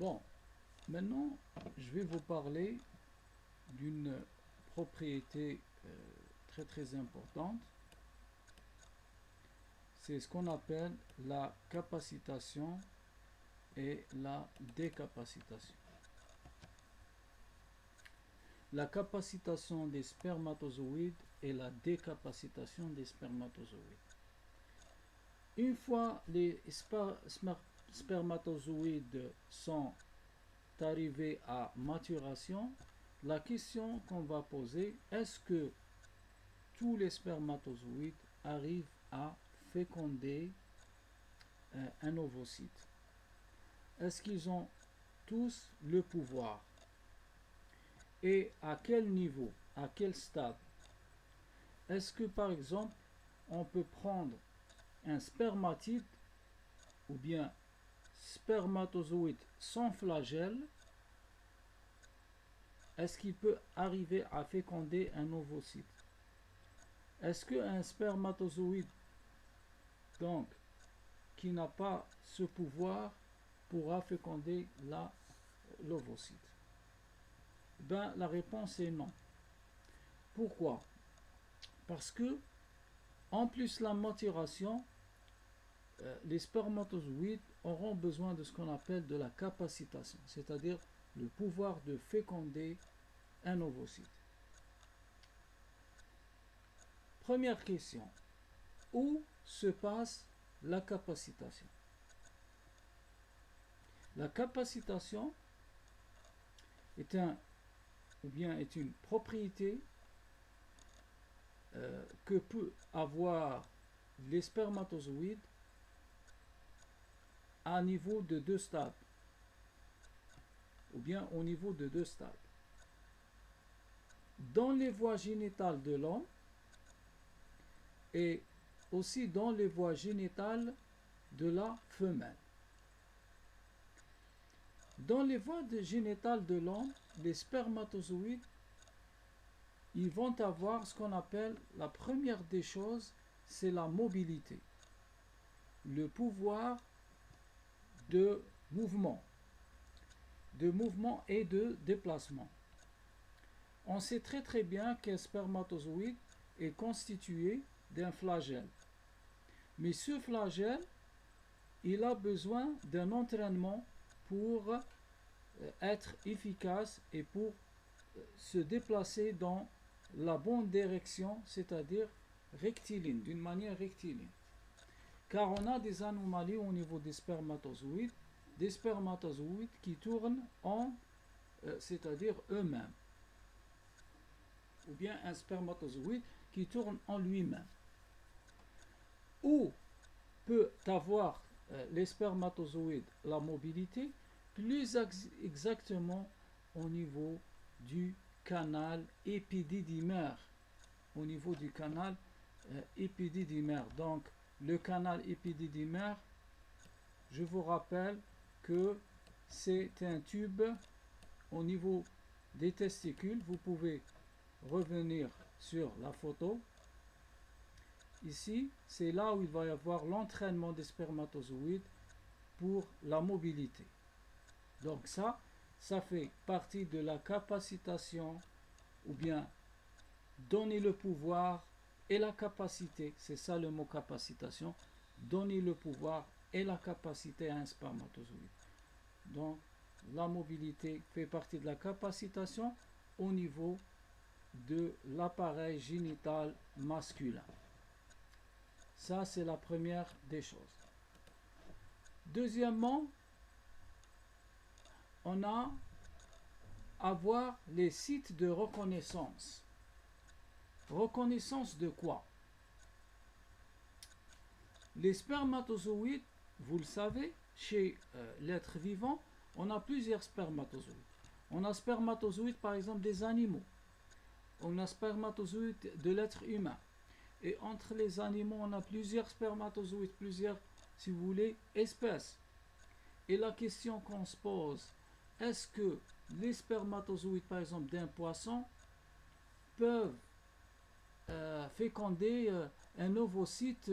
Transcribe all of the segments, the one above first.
Bon, maintenant, je vais vous parler d'une propriété très très importante. C'est ce qu'on appelle la capacitation et la décapacitation. La capacitation des spermatozoïdes et la décapacitation des spermatozoïdes. Une fois les spermatozoïdes sont arrivés à maturation, la question qu'on va poser, est-ce que tous les spermatozoïdes arrivent à féconder un ovocyte? Est-ce qu'ils ont tous le pouvoir? Et à quel niveau? À quel stade? Est-ce que par exemple, on peut prendre un spermatide ou bien spermatozoïde sans flagelle? Est-ce qu'il peut arriver à féconder un ovocyte? Est-ce qu'un spermatozoïde, donc, qui n'a pas ce pouvoir, pourra féconder l'ovocyte? Ben, la réponse est non. Pourquoi? Parce que, en plus la maturation, les spermatozoïdes auront besoin de ce qu'on appelle de la capacitation, c'est-à-dire le pouvoir de féconder un ovocyte. Première question, où se passe la capacitation? La capacitation est une propriété que peut avoir les spermatozoïdes à niveau de deux stades, ou bien au niveau de deux stades. Dans les voies génitales de l'homme et aussi dans les voies génitales de la femelle. Dans les voies génitales de l'homme, les spermatozoïdes, ils vont avoir ce qu'on appelle, la première des choses, c'est la mobilité, le pouvoir de mouvement et de déplacement. On sait très très bien qu'un spermatozoïde est constitué d'un flagelle. Mais ce flagelle, il a besoin d'un entraînement pour être efficace et pour se déplacer dans la bonne direction, c'est-à-dire rectiligne, d'une manière rectiligne. Car on a des anomalies au niveau des spermatozoïdes qui tournent c'est-à-dire eux-mêmes, ou bien un spermatozoïde qui tourne en lui-même. Où peut avoir les spermatozoïdes la mobilité? Plus exactement au niveau du canal épididymaire. Au niveau du canal épididymaire. Donc, le canal épididymaire, je vous rappelle que c'est un tube au niveau des testicules. Vous pouvez revenir sur la photo. Ici, c'est là où il va y avoir l'entraînement des spermatozoïdes pour la mobilité. Donc ça fait partie de la capacitation, ou bien donner le pouvoir et la capacité, c'est ça le mot capacitation, donner le pouvoir et la capacité à un spermatozoïde. Donc la mobilité fait partie de la capacitation au niveau de l'appareil génital masculin. Ça, c'est la première des choses. Deuxièmement, on a à voir les sites de reconnaissance. Reconnaissance de quoi? Les spermatozoïdes, vous le savez, chez l'être vivant, on a plusieurs spermatozoïdes. On a spermatozoïdes, par exemple, des animaux. On a spermatozoïdes de l'être humain. Et entre les animaux, on a plusieurs spermatozoïdes, plusieurs, si vous voulez, espèces. Et la question qu'on se pose, est-ce que les spermatozoïdes, par exemple, d'un poisson, peuvent féconder un ovocyte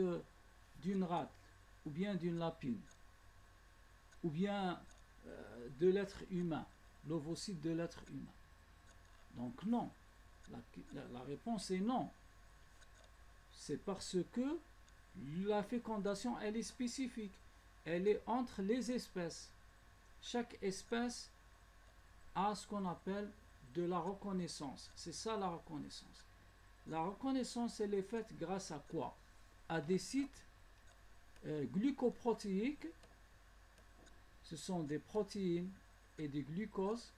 d'une rate, ou bien d'une lapine, ou bien de l'être humain, l'ovocyte de l'être humain. Donc non, la réponse est non. C'est parce que la fécondation, elle est spécifique. Elle est entre les espèces. Chaque espèce a ce qu'on appelle de la reconnaissance. C'est ça la reconnaissance. La reconnaissance, elle est faite grâce à quoi? À des sites glucoprotéiques. Ce sont des protéines et des glucoses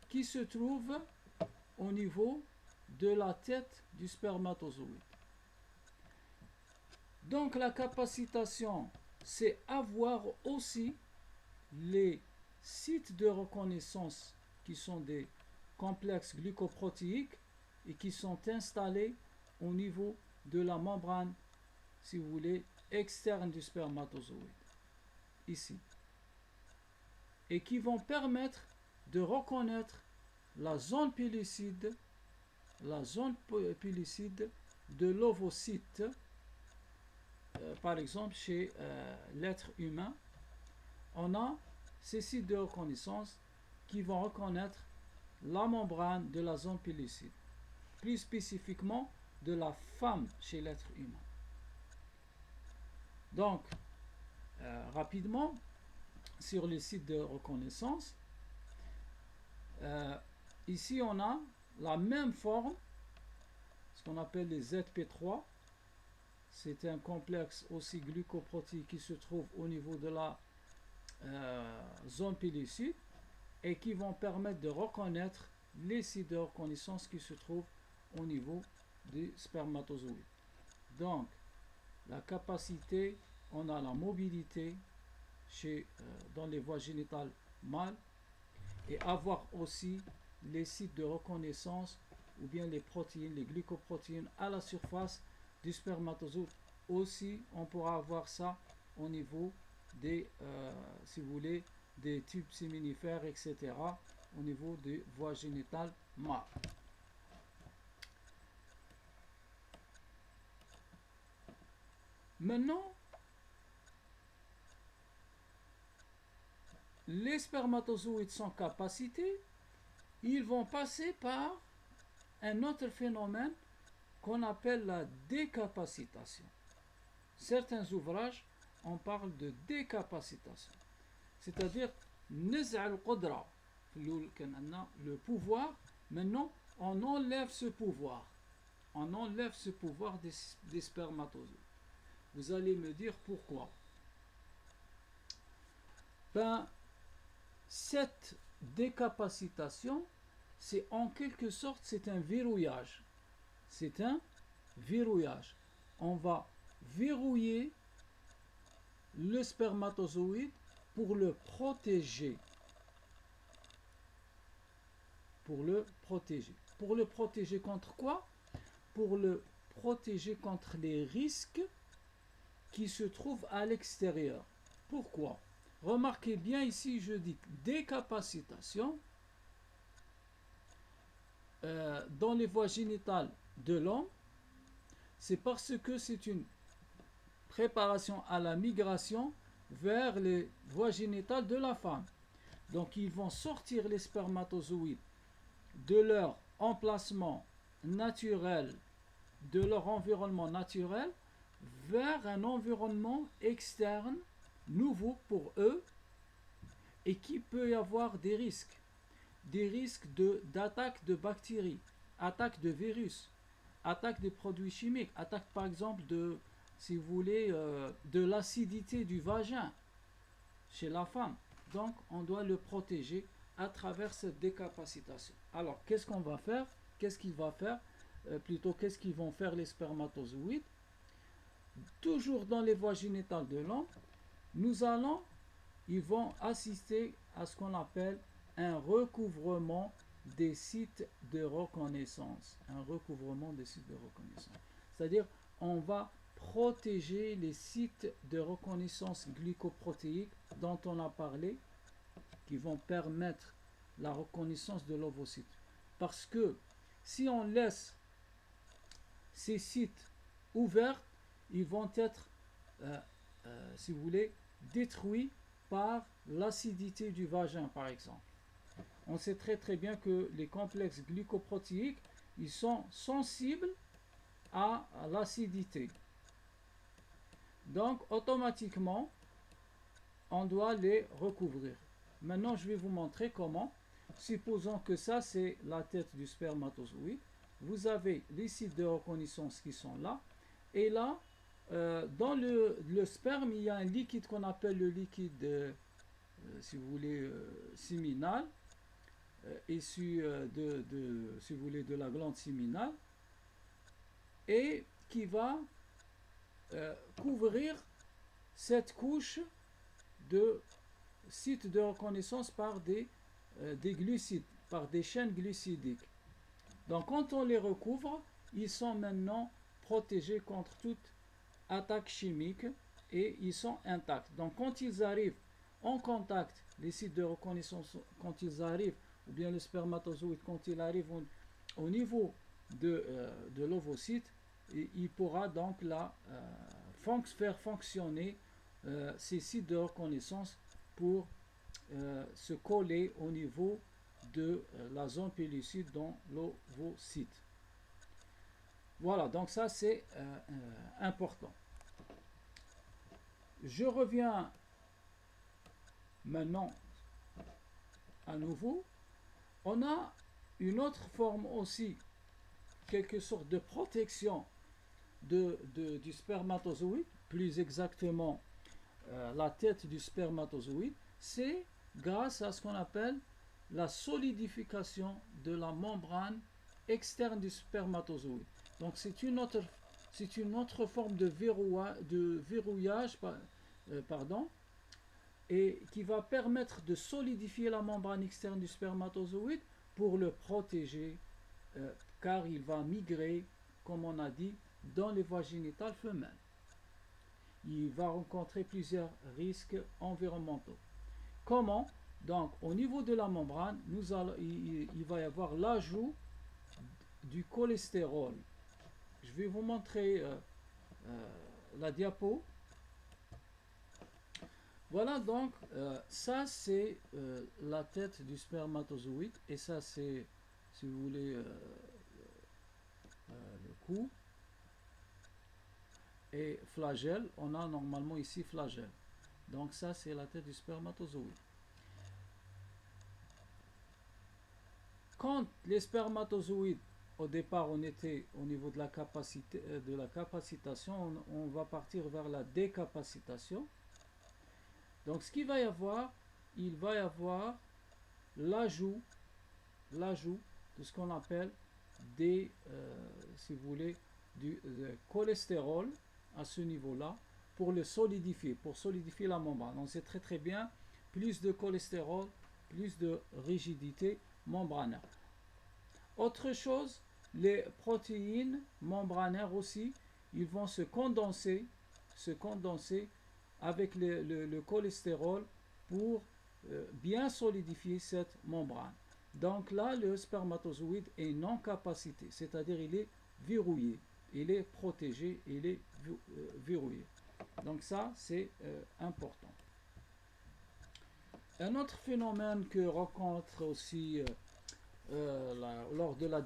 qui se trouvent au niveau de la tête du spermatozoïde. Donc la capacitation, c'est avoir aussi les sites de reconnaissance qui sont des complexes glucoprotéiques et qui sont installés au niveau de la membrane, si vous voulez, externe du spermatozoïde, ici, et qui vont permettre de reconnaître la zone pellucide de l'ovocyte. Par exemple, chez l'être humain, on a ces sites de reconnaissance qui vont reconnaître la membrane de la zone pellucide, plus spécifiquement de la femme chez l'être humain. Donc, rapidement, sur les sites de reconnaissance, ici on a la même forme, ce qu'on appelle les ZP3. C'est un complexe aussi glucoprotéique qui se trouve au niveau de la zone pellucide et qui vont permettre de reconnaître les sites de reconnaissance qui se trouvent au niveau des spermatozoïdes. Donc, la capacité, on a la mobilité dans les voies génitales mâles et avoir aussi les sites de reconnaissance ou bien les protéines, les glucoprotéines à la surface du spermatozoïde. Aussi, on pourra avoir ça au niveau des, si vous voulez, des tubes séminifères, etc., au niveau des voies génitales mâles. Maintenant, les spermatozoïdes sans capacité, ils vont passer par un autre phénomène qu'on appelle la décapacitation. Certains ouvrages, on parle de décapacitation. C'est-à-dire, le pouvoir, maintenant, on enlève ce pouvoir. On enlève ce pouvoir des spermatozoïdes. Vous allez me dire pourquoi. Ben, cette décapacitation, c'est en quelque sorte, c'est un verrouillage. C'est un verrouillage. On va verrouiller le spermatozoïde pour le protéger. Pour le protéger. Pour le protéger contre quoi? Pour le protéger contre les risques qui se trouvent à l'extérieur. Pourquoi? Remarquez bien ici, je dis décapacitation dans les voies génitales de l'homme, c'est parce que c'est une préparation à la migration vers les voies génitales de la femme. Donc ils vont sortir les spermatozoïdes de leur emplacement naturel, de leur environnement naturel, vers un environnement externe, nouveau pour eux, et qui peut y avoir des risques d'attaque de bactéries, attaque de virus, attaque des produits chimiques, attaque par exemple de, si vous voulez, de l'acidité du vagin chez la femme. Donc on doit le protéger à travers cette décapacitation. Alors qu'est-ce qu'on va faire? Qu'est-ce qu'ils vont faire? Qu'est-ce qu'ils vont faire les spermatozoïdes? Toujours dans les voies génitales de l'homme, ils vont assister à ce qu'on appelle un recouvrement des sites de reconnaissance. Un recouvrement des sites de reconnaissance. C'est-à-dire, on va protéger les sites de reconnaissance glycoprotéique dont on a parlé, qui vont permettre la reconnaissance de l'ovocyte. Parce que si on laisse ces sites ouverts, ils vont être, si vous voulez, détruits par l'acidité du vagin, par exemple. On sait très bien que les complexes glycoprotéiques, ils sont sensibles à l'acidité. Donc, automatiquement, on doit les recouvrir. Maintenant, je vais vous montrer comment. Supposons que ça, c'est la tête du spermatozoïde. Vous avez les sites de reconnaissance qui sont là. Et là, dans le sperme, il y a un liquide qu'on appelle le liquide, si vous voulez, séminal, issu si vous voulez, de la glande séminale, et qui va couvrir cette couche de sites de reconnaissance par des glucides, par des chaînes glucidiques. Donc quand on les recouvre, ils sont maintenant protégés contre toute attaque chimique et ils sont intacts. Donc quand ils arrivent en contact, les sites de reconnaissance, quand ils arrivent, ou bien le spermatozoïde, quand il arrive au niveau de l'ovocyte, il pourra donc faire fonctionner ces sites de reconnaissance pour se coller au niveau de la zone pellucide dans l'ovocyte. Voilà, donc ça c'est important. Je reviens maintenant à nouveau. On a une autre forme aussi, quelque sorte de protection du spermatozoïde, plus exactement la tête du spermatozoïde, c'est grâce à ce qu'on appelle la solidification de la membrane externe du spermatozoïde. Donc c'est une autre forme de verrouillage, et qui va permettre de solidifier la membrane externe du spermatozoïde pour le protéger, car il va migrer, comme on a dit, dans les voies génitales femelles. Il va rencontrer plusieurs risques environnementaux. Comment? Donc, au niveau de la membrane, il va y avoir l'ajout du cholestérol. Je vais vous montrer la diapo. Voilà, donc, ça c'est la tête du spermatozoïde, et ça c'est, si vous voulez, le cou. Et flagelle, on a normalement ici flagelle. Donc ça c'est la tête du spermatozoïde. Quand les spermatozoïdes, au départ on était au niveau de la capacitation, on va partir vers la décapacitation. Donc ce qu'il va y avoir, il va y avoir l'ajout de ce qu'on appelle si vous voulez, du cholestérol à ce niveau-là, pour solidifier la membrane. On sait très bien, plus de cholestérol, plus de rigidité membranaire. Autre chose, les protéines membranaires aussi, ils vont se condenser avec le cholestérol pour bien solidifier cette membrane. Donc là, le spermatozoïde est non capacité, c'est-à-dire il est verrouillé, il est protégé, il est verrouillé. Donc ça, c'est important. Un autre phénomène que rencontre aussi lors de la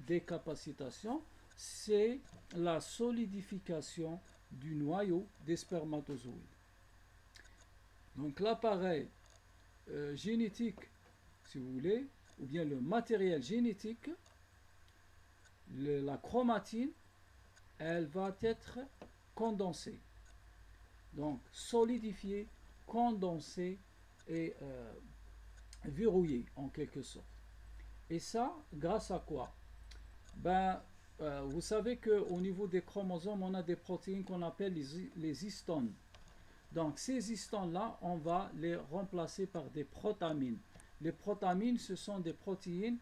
décapacitation, c'est la solidification du noyau des spermatozoïdes. Donc l'appareil génétique, si vous voulez, ou bien le matériel génétique, la chromatine, elle va être condensée. Donc solidifiée, condensée et verrouillée en quelque sorte. Et ça, grâce à quoi? Vous savez qu'au niveau des chromosomes, on a des protéines qu'on appelle les histones. Donc ces histones-là, on va les remplacer par des protamines. Les protamines, ce sont des protéines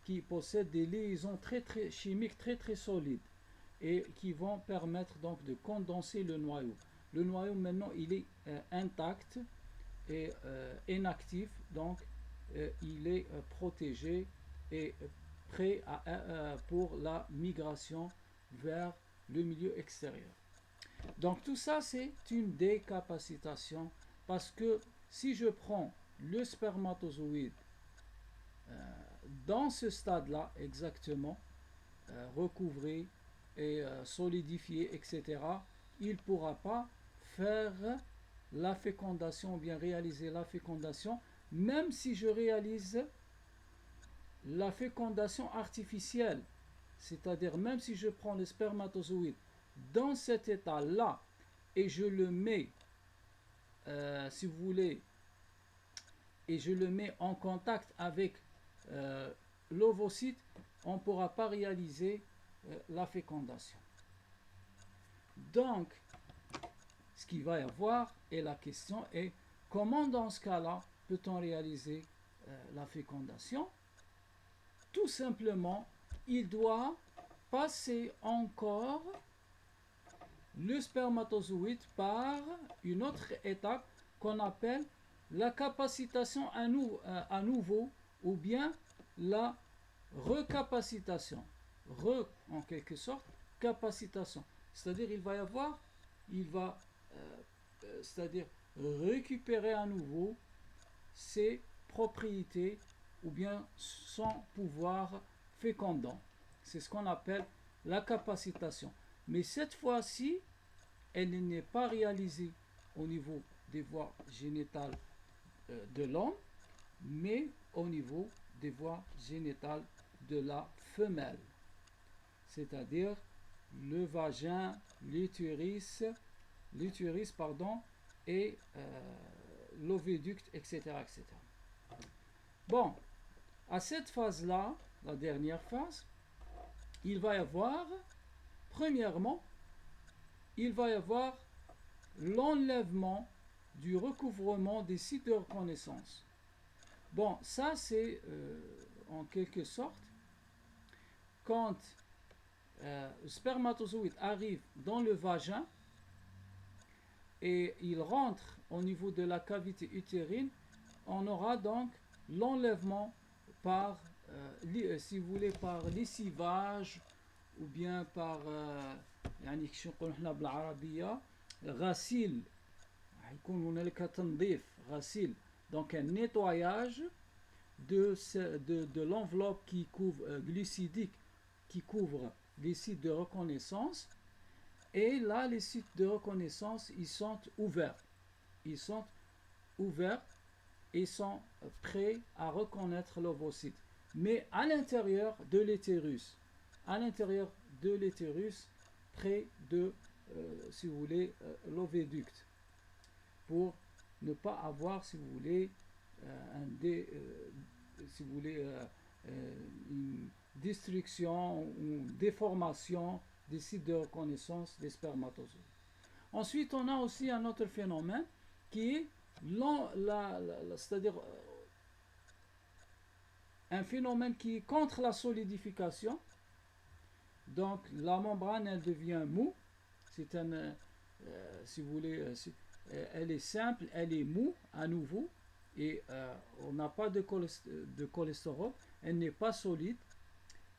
qui possèdent des liaisons chimiques très solides et qui vont permettre donc de condenser le noyau. Le noyau maintenant, il est intact et inactif, donc il est protégé et prêt pour la migration vers le milieu extérieur. Donc tout ça, c'est une décapacitation Parce que si je prends le spermatozoïde dans ce stade-là exactement, recouvré et solidifié, etc., il ne pourra pas faire la fécondation ou bien réaliser la fécondation, même si je réalise la fécondation artificielle. C'est-à-dire, même si je prends le spermatozoïde dans cet état-là et je le mets, si vous voulez, et je le mets en contact avec l'ovocyte, on ne pourra pas réaliser la fécondation. Donc, ce qu'il va y avoir, et la question est, comment dans ce cas-là peut-on réaliser la fécondation? Tout simplement, il doit passer encore le spermatozoïde par une autre étape qu'on appelle la capacitation à nouveau ou bien la recapacitation. En quelque sorte, capacitation. C'est-à-dire, il va c'est-à-dire récupérer à nouveau ses propriétés ou bien son pouvoir fécondant. C'est ce qu'on appelle la capacitation. Mais cette fois-ci, elle n'est pas réalisée au niveau des voies génitales de l'homme, mais au niveau des voies génitales de la femelle. C'est-à-dire le vagin, l'utérus, et l'oviducte, etc., etc. Bon, à cette phase-là, la dernière phase, il va y avoir, premièrement, il va y avoir l'enlèvement du recouvrement des sites de reconnaissance. Bon, ça c'est en quelque sorte quand le spermatozoïde arrive dans le vagin et il rentre au niveau de la cavité utérine, on aura donc l'enlèvement par, si vous voulez, par lessivage ou bien par غسيل. يكون هنالك تنظيف غسيل, donc un nettoyage de l'enveloppe qui couvre glucidique qui couvre les sites de reconnaissance. Et là, les sites de reconnaissance, ils sont ouverts. Ils sont ouverts et sont prêts à reconnaître l'ovocyte. Mais à l'intérieur de l'utérus, près de, si vous voulez, l'oviducte, pour ne pas avoir, si vous voulez, une destruction ou déformation des sites de reconnaissance des spermatozoïdes. Ensuite, on a aussi un autre phénomène qui est c'est-à-dire un phénomène qui est contre la solidification. Donc, la membrane, elle devient mou. C'est un, si vous voulez, elle est simple, elle est mou à nouveau, et on n'a pas de cholestérol, elle n'est pas solide,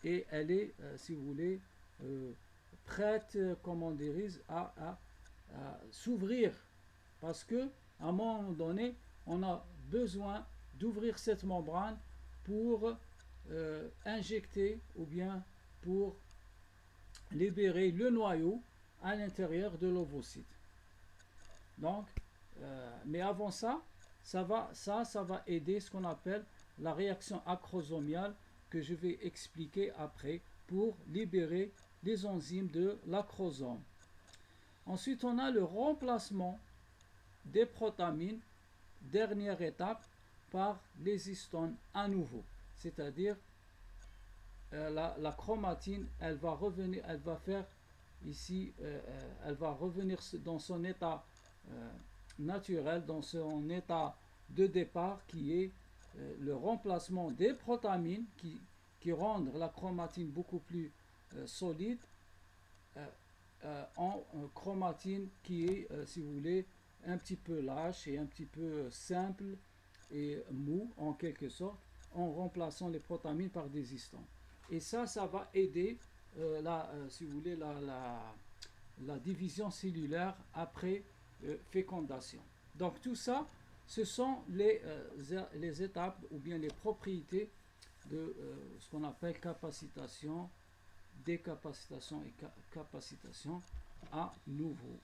et elle est, si vous voulez, prête, comme on dirait, à s'ouvrir, parce que à un moment donné, on a besoin d'ouvrir cette membrane pour injecter ou bien pour libérer le noyau à l'intérieur de l'ovocyte. Donc, mais avant ça, ça va aider ce qu'on appelle la réaction acrosomiale, que je vais expliquer après, pour libérer les enzymes de l'acrosome. Ensuite, on a le remplacement des protamines, dernière étape, par les histones à nouveau. C'est-à-dire, la chromatine, elle va revenir, elle va faire ici, elle va revenir dans son état naturel, dans son état de départ, qui est le remplacement des protamines qui rendent la chromatine beaucoup plus solide, en chromatine qui est, si vous voulez, un petit peu lâche et un petit peu simple et mou en quelque sorte, en remplaçant les protamines par des histones. Et ça va aider si vous voulez, la division cellulaire après fécondation. Donc tout ça, ce sont les étapes ou bien les propriétés de ce qu'on appelle capacitation, décapacitation et capacitation à nouveau.